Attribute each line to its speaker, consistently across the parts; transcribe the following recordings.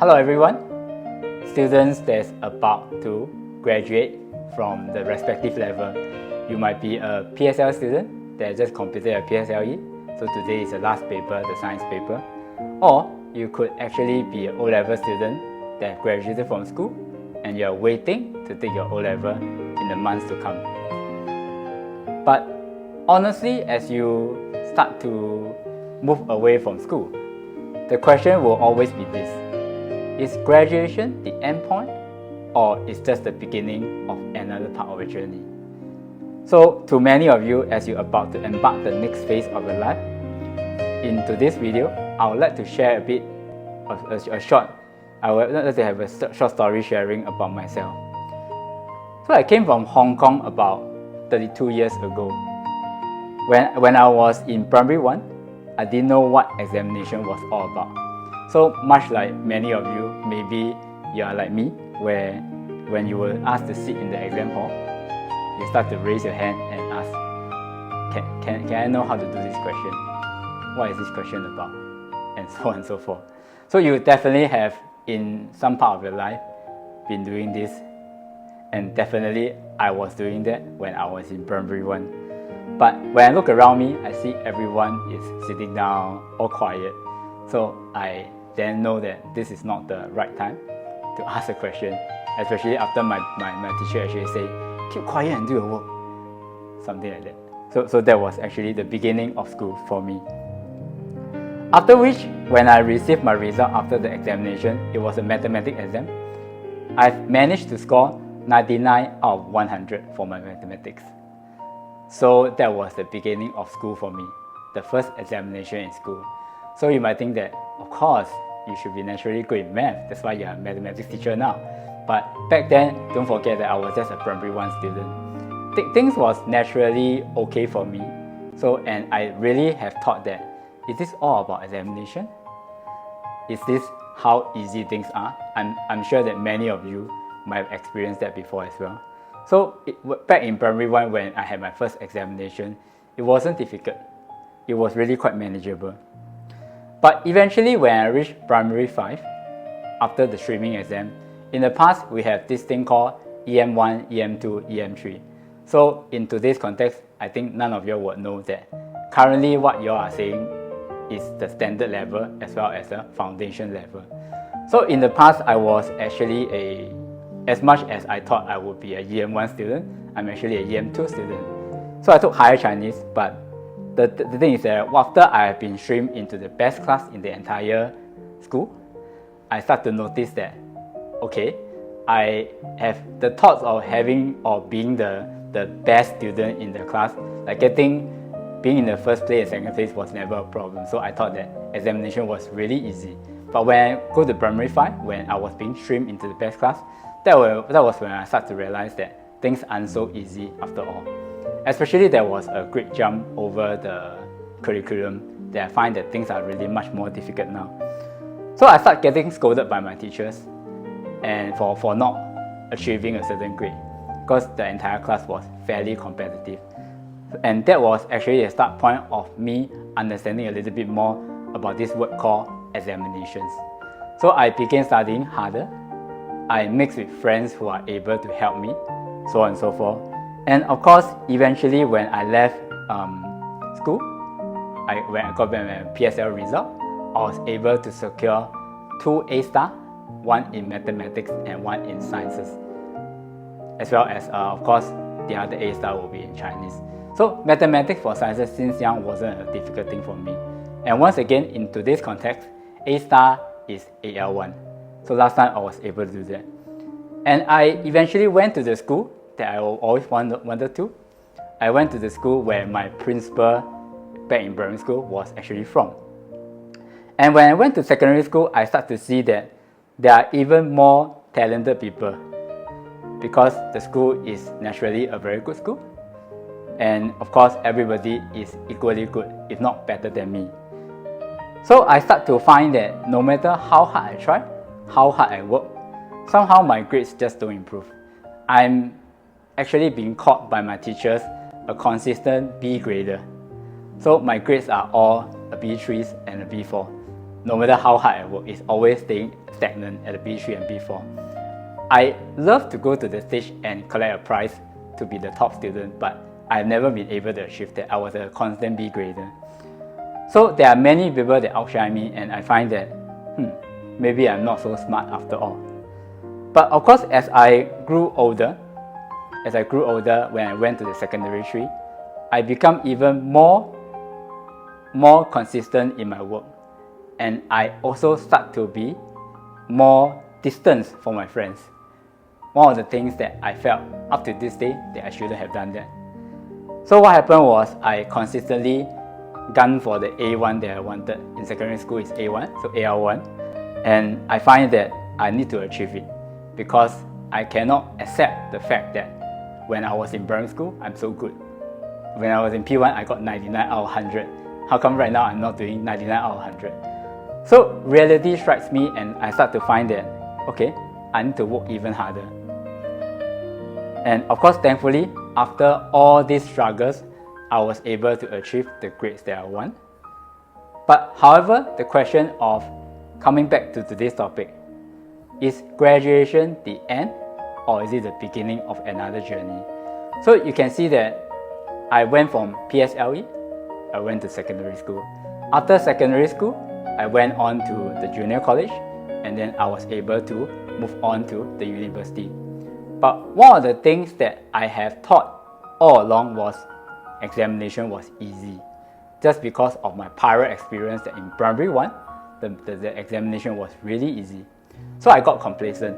Speaker 1: Hello everyone, students that's about to graduate from the respective level. You might be a PSL student that just completed a PSLE, so today is the last paper, the science paper. Or you could actually be an O-level student that graduated from school and you're waiting to take your O-level in the months to come. But honestly, as you start to move away from school, the question will always be this: is graduation the end point, or is just the beginning of another part of a journey? So to many of you, as you're about to embark the next phase of your life, in today's video, I would like to share a bit of a short story sharing about myself. So I came from Hong Kong about 32 years ago. When I was in primary 1, I didn't know what examination was all about. So much like many of you, maybe you are like me, where when you were asked to sit in the exam hall, you start to raise your hand and ask, can I know how to do this question? What is this question about? And so on and so forth. So you definitely have, in some part of your life, been doing this. And definitely I was doing that when I was in primary 1. But when I look around me, I see everyone is sitting down, all quiet. So I then know that this is not the right time to ask a question, especially after my teacher actually say, keep quiet and do your work. Something like that. So that was actually the beginning of school for me. After which, when I received my result after the examination, it was a mathematics exam. I've managed to score 99 out of 100 for my mathematics. So that was the beginning of school for me, the first examination in school. So you might think that, of course, you should be naturally good in math, that's why you're a mathematics teacher now. But back then, don't forget that I was just a primary 1 student. Things was naturally okay for me. So, and I really have thought that, is this all about examination? Is this how easy things are? I'm sure that many of you might have experienced that before as well. So back in primary 1, when I had my first examination, it wasn't difficult. It was really quite manageable. But eventually, when I reached primary 5, after the streaming exam, in the past we have this thing called EM1, EM2, EM3. So in today's context, I think none of you would know that currently what you are saying is the standard level as well as the foundation level. So in the past, I was actually as much as I thought I would be a EM1 student, I'm actually a EM2 student. So I took higher Chinese, but the thing is that after I have been streamed into the best class in the entire school, I start to notice that, okay, I have the thoughts of having or being the best student in the class, like being in the first place and second place was never a problem. So I thought that examination was really easy. But when I go to primary 5, when I was being streamed into the best class, that was when I started to realize that things aren't so easy after all. Especially there was a great jump over the curriculum that I find that things are really much more difficult now. So I started getting scolded by my teachers and for not achieving a certain grade, because the entire class was fairly competitive. And that was actually a start point of me understanding a little bit more about this word called examinations. So I began studying harder. I mixed with friends who are able to help me, so on and so forth. And of course, eventually when I left school, when I got my PSL result, I was able to secure 2 A-star, 1 in mathematics and 1 in sciences. As well as, of course, the other A-star will be in Chinese. So mathematics for sciences since young wasn't a difficult thing for me. And once again, in today's context, A-star is AL1. So last time I was able to do that. And I eventually went to the school that I always wanted to. I went to the school where my principal back in primary school was actually from. And when I went to secondary school, I started to see that there are even more talented people, because the school is naturally a very good school. And of course, everybody is equally good, if not better than me. So I start to find that no matter how hard I try, how hard I work, somehow my grades just don't improve. I'm actually being called by my teachers a consistent B grader. So my grades are all a B3 and a B4. No matter how hard I work, it's always staying stagnant at the B3 and B4. I love to go to the stage and collect a prize to be the top student, but I've never been able to achieve that. I was a constant B grader. So there are many people that outshine me, and I find that maybe I'm not so smart after all. But of course, as I grew older when I went to the secondary tree, I become even more consistent in my work, and I also start to be more distant from my friends. One of the things that I felt up to this day that I shouldn't have done that. So what happened was I consistently gunned for the A1 that I wanted. In secondary school is A1, so AL1. And I find that I need to achieve it because I cannot accept the fact that when I was in primary school, I'm so good. When I was in P1, I got 99 out of 100. How come right now I'm not doing 99 out of 100? So reality strikes me and I start to find that, okay, I need to work even harder. And of course, thankfully, after all these struggles, I was able to achieve the grades that I want. But however, the question of coming back to today's topic, is graduation the end or is it the beginning of another journey? So you can see that I went from PSLE, I went to secondary school. After secondary school, I went on to the junior college, and then I was able to move on to the university. But one of the things that I have thought all along was examination was easy. Just because of my prior experience that in primary 1, the examination was really easy. So I got complacent.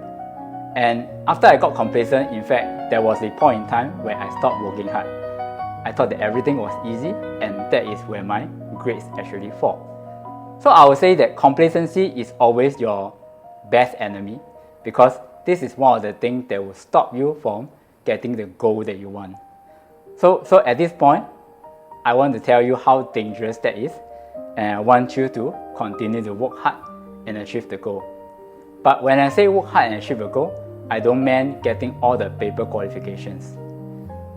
Speaker 1: And after I got complacent, in fact, there was a point in time where I stopped working hard. I thought that everything was easy, and that is where my grades actually fall. So I would say that complacency is always your best enemy, because this is one of the things that will stop you from getting the goal that you want. So at this point, I want to tell you how dangerous that is, and I want you to continue to work hard and achieve the goal. But when I say work hard and achieve a goal, I don't mean getting all the paper qualifications.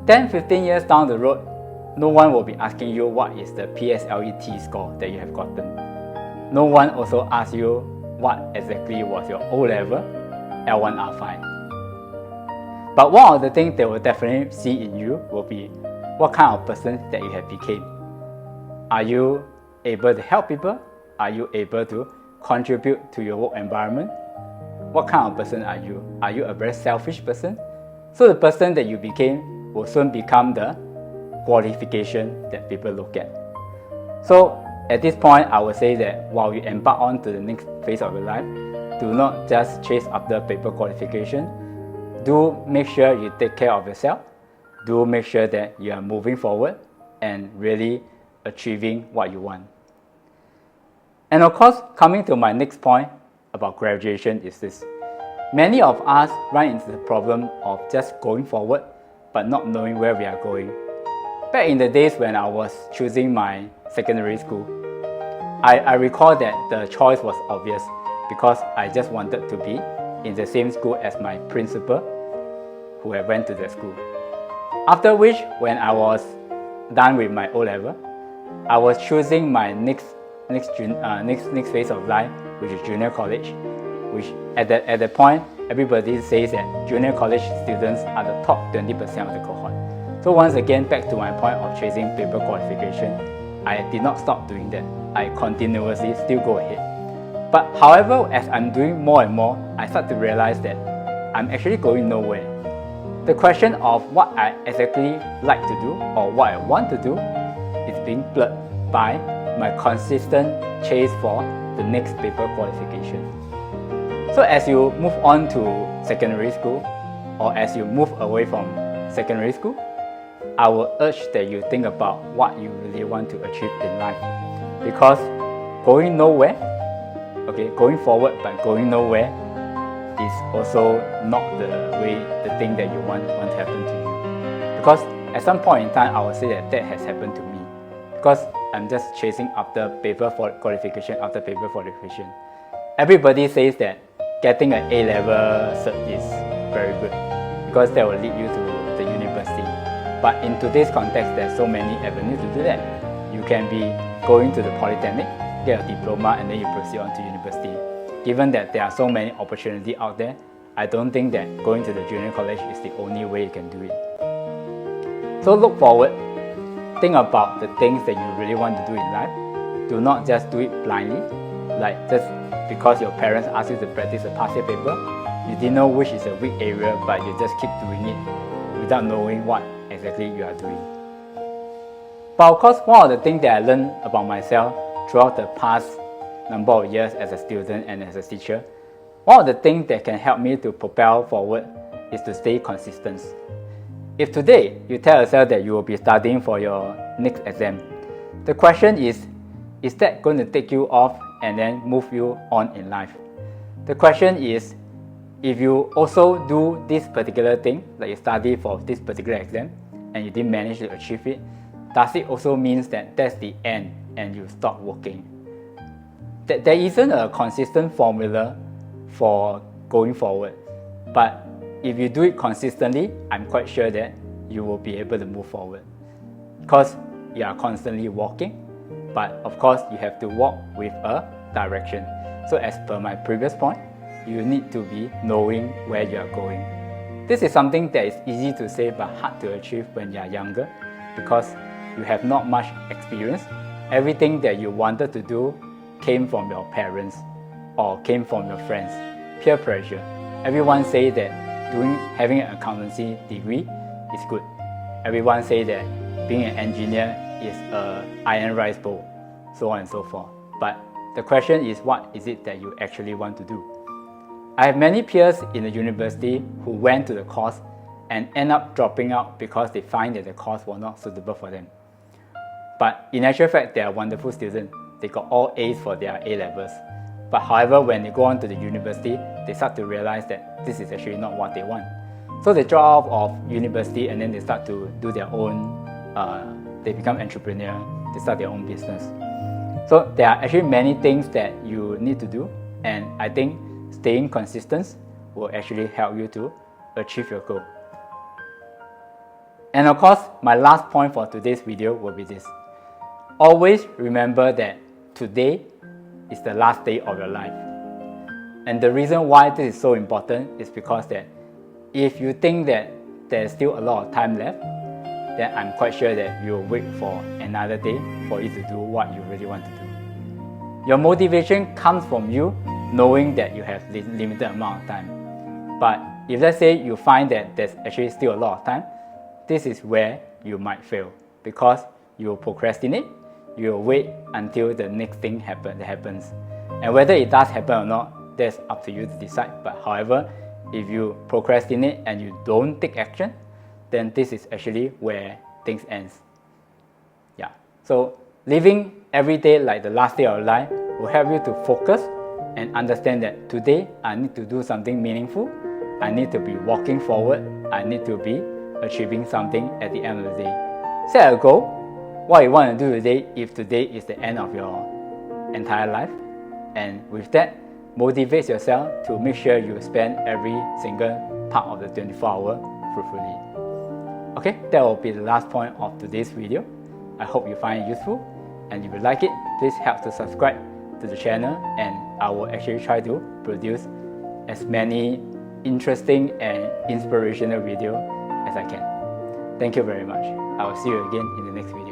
Speaker 1: 10-15 years down the road, no one will be asking you what is the PSLE T score that you have gotten. No one also asks you what exactly was your O-level L1 R5. But one of the things they will definitely see in you will be what kind of person that you have become. Are you able to help people? Are you able to contribute to your work environment? What kind of person are you? Are you a very selfish person? So the person that you became will soon become the qualification that people look at. So at this point, I would say that while you embark on to the next phase of your life, do not just chase after paper qualification. Do make sure you take care of yourself. Do make sure that you are moving forward and really achieving what you want. And of course, coming to my next point about graduation is this. Many of us run into the problem of just going forward but not knowing where we are going. Back in the days when I was choosing my secondary school, I recall that the choice was obvious because I just wanted to be in the same school as my principal who had went to the school. After which, when I was done with my O-level, I was choosing my next phase of life, which is junior college, which at that point, everybody says that junior college students are the top 20% of the cohort. So once again, back to my point of chasing paper qualification, I did not stop doing that. I continuously still go ahead. But however, as I'm doing more and more, I start to realize that I'm actually going nowhere. The question of what I exactly like to do or what I want to do is being blurred by my consistent chase for the next paper qualification. So as you move on to secondary school, or as you move away from secondary school, I will urge that you think about what you really want to achieve in life. Because going nowhere, going forward but going nowhere is also not the thing that you want to happen to you. Because at some point in time, I would say that has happened to me. Because I'm just chasing after paper qualification after paper qualification. Everybody says that getting an A-level cert is very good because that will lead you to the university. But in today's context, there's so many avenues to do that. You can be going to the polytechnic, get a diploma, and then you proceed on to university. given that there are so many opportunities out there, I don't think that going to the junior college is the only way you can do it. So look forward, think about the things that you really want to do in life. Do not just do it blindly, like just because your parents ask you to practice a past year paper, you didn't know which is a weak area, but you just keep doing it without knowing what exactly you are doing. But of course, one of the things that I learned about myself throughout the past number of years as a student and as a teacher, one of the things that can help me to propel forward is to stay consistent. If today you tell yourself that you will be studying for your next exam, the question is that going to take you off and then move you on in life? The question is, if you also do this particular thing, like you study for this particular exam, and you didn't manage to achieve it, does it also mean that that's the end and you stop working? There isn't a consistent formula for going forward, but if you do it consistently, I'm quite sure that you will be able to move forward, because you are constantly walking, but of course you have to walk with a direction. So as per my previous point, you need to be knowing where you are going. This is something that is easy to say but hard to achieve when you are younger, because you have not much experience. Everything that you wanted to do came from your parents or came from your friends. Peer pressure. Everyone say that having an accountancy degree is good. Everyone say that being an engineer is an iron rice bowl, so on and so forth. But the question is, what is it that you actually want to do? I have many peers in the university who went to the course and end up dropping out because they find that the course was not suitable for them. But in actual fact, they are wonderful students. They got all A's for their A-levels. But however, when they go on to the university, they start to realize that this is actually not what they want. So they drop off of university and then they start to do their own, they become entrepreneur, they start their own business. So there are actually many things that you need to do, and I think staying consistent will actually help you to achieve your goal. And of course, my last point for today's video will be this. Always remember that today is the last day of your life. And the reason why this is so important is because that if you think that there's still a lot of time left, then I'm quite sure that you'll wait for another day for you to do what you really want to do. Your motivation comes from you knowing that you have limited amount of time. But if let's say you find that there's actually still a lot of time, this is where you might fail, because you will procrastinate, you will wait until the next thing happens. And whether it does happen or not, that's up to you to decide. But however, if you procrastinate and you don't take action, then this is actually where things end. Yeah. So living every day like the last day of your life will help you to focus and understand that today I need to do something meaningful, I need to be walking forward, I need to be achieving something at the end of the day. Set a goal, what you want to do today if today is the end of your entire life, and with that, motivate yourself to make sure you spend every single part of the 24 hours fruitfully. Okay, that will be the last point of today's video. I hope you find it useful, and if you like it, please help to subscribe to the channel, and I will actually try to produce as many interesting and inspirational videos as I can. Thank you very much. I will see you again in the next video.